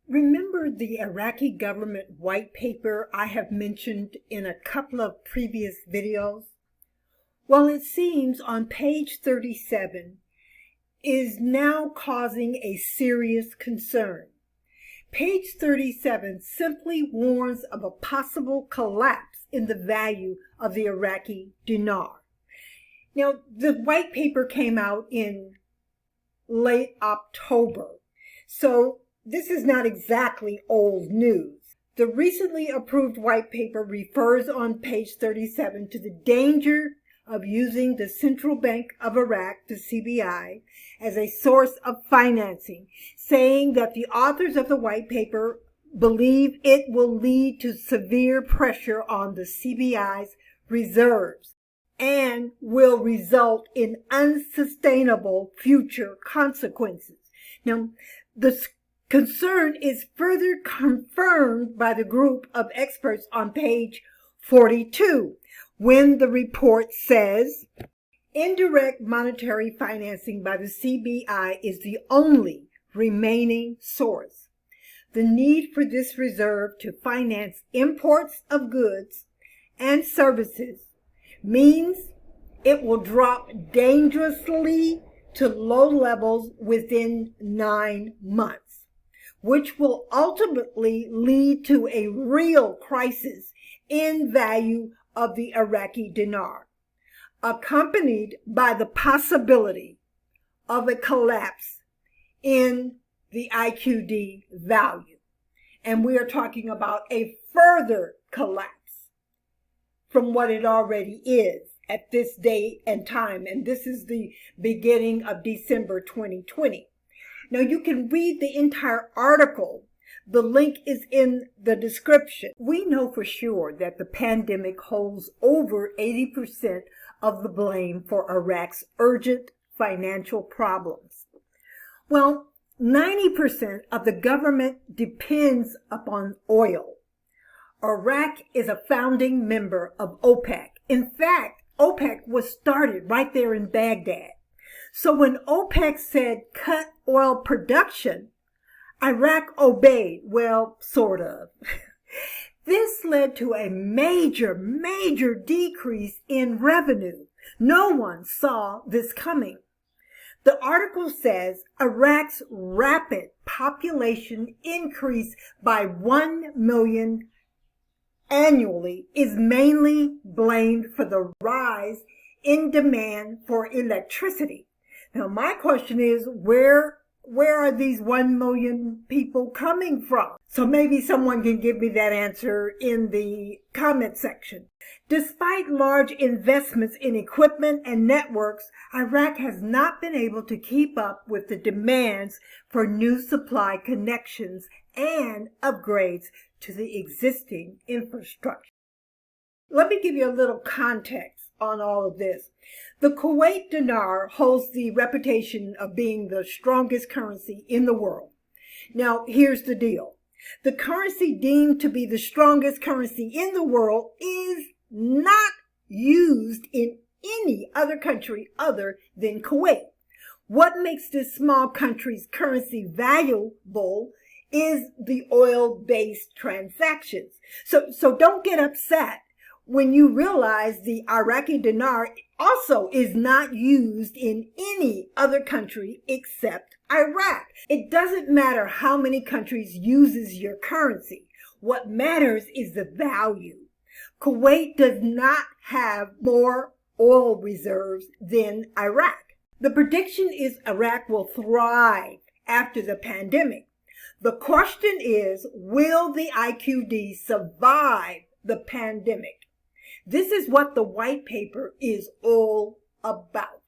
Remember the Iraqi government white paper I have mentioned in a couple of previous videos? Well, it seems on page 37 is now causing a serious concern. Page 37 simply warns of a possible collapse in the value of the Iraqi dinar. Now, the white paper came out in late October, so this is not exactly old news. The recently approved white paper refers on page 37 to the danger of using the Central Bank of Iraq, the CBI, as a source of financing, saying that the authors of the white paper believe it will lead to severe pressure on the CBI's reserves and will result in unsustainable future consequences. Now, the concern is further confirmed by the group of experts on page 42, when the report says, indirect monetary financing by the CBI is the only remaining source. The need for this reserve to finance imports of goods and services means it will drop dangerously to low levels within 9 months, which will ultimately lead to a real crisis in value of the Iraqi dinar, accompanied by the possibility of a collapse in the IQD value. And we are talking about a further collapse from what it already is at this date and time. And this is the beginning of December 2020. Now, you can read the entire article. The link is in the description. We know for sure that the pandemic holds over 80% of the blame for Iraq's urgent financial problems. Well, 90% of the government depends upon oil. Iraq is a founding member of OPEC. In fact, OPEC was started right there in Baghdad. So when OPEC said cut oil production, Iraq obeyed, well, sort of. This led to a major decrease in revenue. No one saw this coming. The article says Iraq's rapid population increase by 1 million annually is mainly blamed for the rise in demand for electricity. Now, my question is, where are these 1 million people coming from? So maybe someone can give me that answer in the comment section. Despite large investments in equipment and networks, Iraq has not been able to keep up with the demands for new supply connections and upgrades to the existing infrastructure. Let me give you a little context on all of this. The Kuwait dinar holds the reputation of being the strongest currency in the world. Now, here's the deal. The currency deemed to be the strongest currency in the world is not used in any other country other than Kuwait. What makes this small country's currency valuable is the oil-based transactions. So don't get upset when you realize the Iraqi dinar also is not used in any other country except Iraq. It doesn't matter how many countries uses your currency. What matters is the value. Kuwait does not have more oil reserves than Iraq. The prediction is Iraq will thrive after the pandemic. The question is, will the IQD survive the pandemic? This is what the white paper is all about.